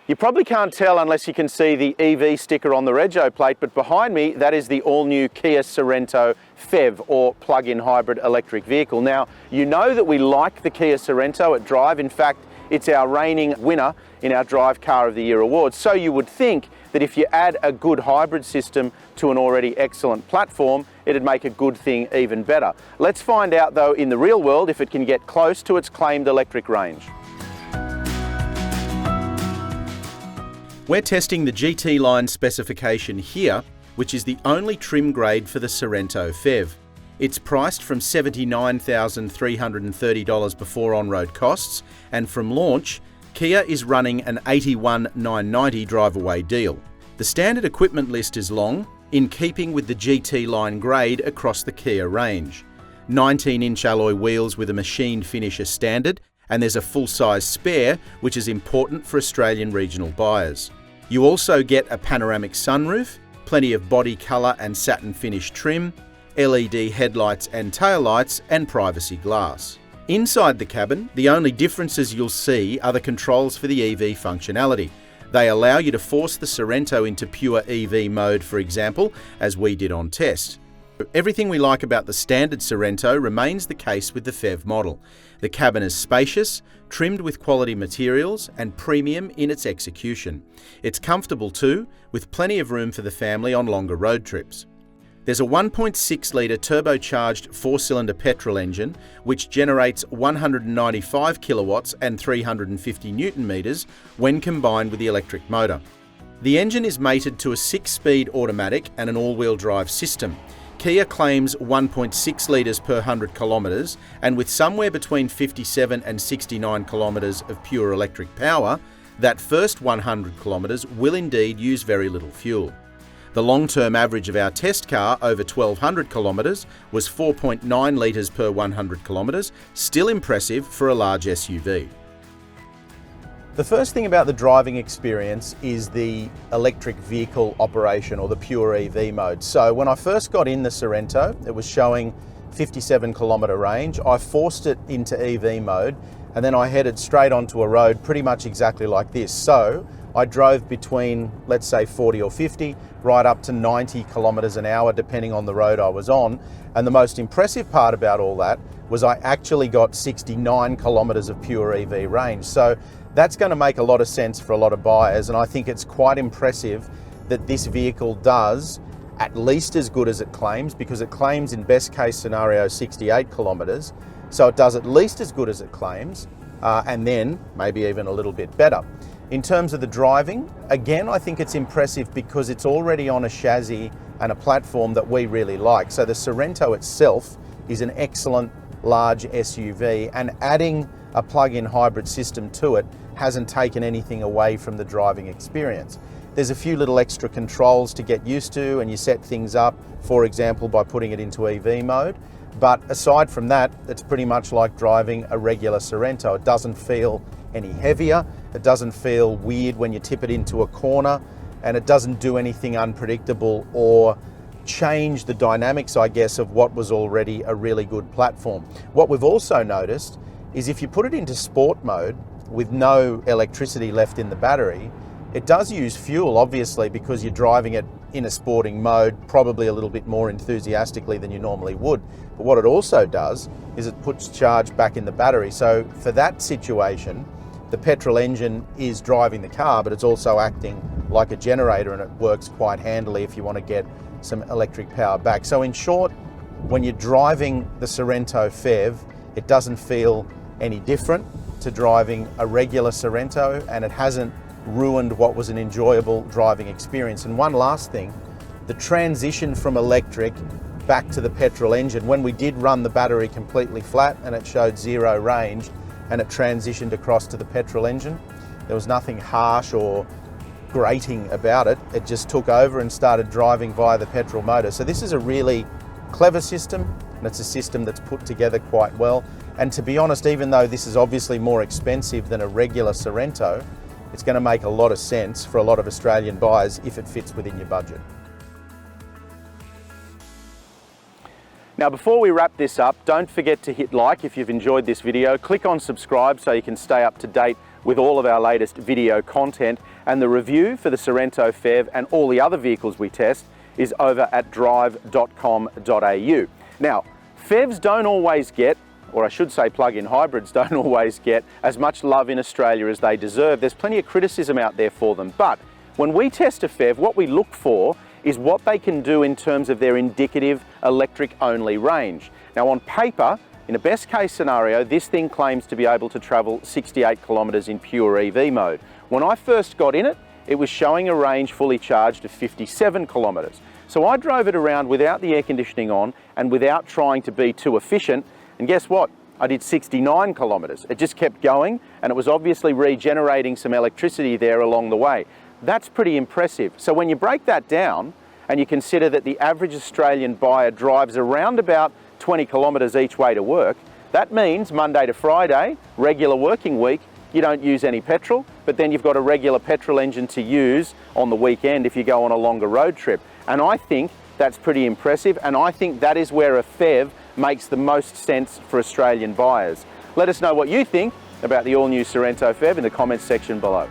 You probably can't tell unless you can see the EV sticker on the rego plate, but behind me, that is the all-new Kia Sorento PHEV, or plug-in hybrid electric vehicle. Now, you know that we like the Kia Sorento at Drive. In fact, it's our reigning winner in our Drive Car of the Year awards. So you would think that if you add a good hybrid system to an already excellent platform, it'd make a good thing even better. Let's find out though in the real world if it can get close to its claimed electric range. We're testing the GT line specification here, which is the only trim grade for the Sorento PHEV. It's priced from $79,330 before on-road costs, and from launch, Kia is running an $81,990 drive-away deal. The standard equipment list is long, in keeping with the GT line grade across the Kia range. 19-inch alloy wheels with a machined finish are standard, and there's a full-size spare, which is important for Australian regional buyers. You also get a panoramic sunroof, plenty of body colour and satin finish trim, LED headlights and taillights, and privacy glass. Inside the cabin, the only differences you'll see are the controls for the EV functionality. They allow you to force the Sorento into pure EV mode, for example, as we did on test. Everything we like about the standard Sorento remains the case with the PHEV model. The cabin is spacious, trimmed with quality materials, and premium in its execution. It's comfortable too, with plenty of room for the family on longer road trips. There's a 1.6 litre turbocharged 4-cylinder petrol engine, which generates 195 kilowatts and 350 newton metres when combined with the electric motor. The engine is mated to a 6-speed automatic and an all-wheel drive system. Kia claims 1.6 litres per 100 kilometres, and with somewhere between 57 and 69 kilometres of pure electric power, that first 100 kilometres will indeed use very little fuel. The long-term average of our test car over 1,200 kilometres was 4.9 litres per 100 kilometres, still impressive for a large SUV. The first thing about the driving experience is the electric vehicle operation, or the pure EV mode. So when I first got in the Sorento, it was showing 57 kilometre range. I forced it into EV mode, and then I headed straight onto a road pretty much exactly like this. So I drove between, let's say 40 or 50, right up to 90 kilometres an hour, depending on the road I was on. And the most impressive part about all that was I actually got 69 kilometres of pure EV range. So that's going to make a lot of sense for a lot of buyers, and I think it's quite impressive that this vehicle does at least as good as it claims, because it claims in best case scenario 68 kilometres, so it does at least as good as it claims, and then maybe even a little bit better. In terms of the driving, again, I think it's impressive because it's already on a chassis and a platform that we really like. So the Sorento itself is an excellent large SUV, and adding a plug-in hybrid system to it hasn't taken anything away from the driving experience. There's a few little extra controls to get used to, and you set things up, for example, by putting it into EV mode. But aside from that, it's pretty much like driving a regular Sorento. It doesn't feel any heavier, it doesn't feel weird when you tip it into a corner, and it doesn't do anything unpredictable or change the dynamics, I guess, of what was already a really good platform. What we've also noticed is if you put it into sport mode with no electricity left in the battery, it does use fuel, obviously, because you're driving it in a sporting mode, probably a little bit more enthusiastically than you normally would. But what it also does is it puts charge back in the battery. So for that situation, the petrol engine is driving the car, but it's also acting like a generator, and it works quite handily if you want to get some electric power back. So in short, when you're driving the Sorento PHEV, it doesn't feel any different to driving a regular Sorento, and it hasn't ruined what was an enjoyable driving experience. And one last thing, the transition from electric back to the petrol engine, when we did run the battery completely flat and it showed 0 range and it transitioned across to the petrol engine, there was nothing harsh or grating about it. It just took over and started driving via the petrol motor. So this is a really clever system, and it's a system that's put together quite well. And to be honest, even though this is obviously more expensive than a regular Sorento, it's going to make a lot of sense for a lot of Australian buyers if it fits within your budget. Now, before we wrap this up, don't forget to hit like if you've enjoyed this video. Click on subscribe so you can stay up to date with all of our latest video content, and the review for the Sorento PHEV and all the other vehicles we test is over at drive.com.au. Now, PHEVs don't always get, or I should say plug-in hybrids don't always get as much love in Australia as they deserve. There's plenty of criticism out there for them, but when we test a PHEV, what we look for is what they can do in terms of their indicative electric-only range. Now, on paper, in a best case scenario, this thing claims to be able to travel 68 kilometres in pure EV mode. When I first got in it, it was showing a range fully charged of 57 kilometres. So I drove it around without the air conditioning on and without trying to be too efficient, and guess what? I did 69 kilometres. It just kept going, and it was obviously regenerating some electricity there along the way. That's pretty impressive. So when you break that down and you consider that the average Australian buyer drives around about 20 kilometres each way to work, that means Monday to Friday, regular working week, you don't use any petrol, but then you've got a regular petrol engine to use on the weekend if you go on a longer road trip. And I think that's pretty impressive, and I think that is where a PHEV makes the most sense for Australian buyers. Let us know what you think about the all-new Sorento PHEV in the comments section below.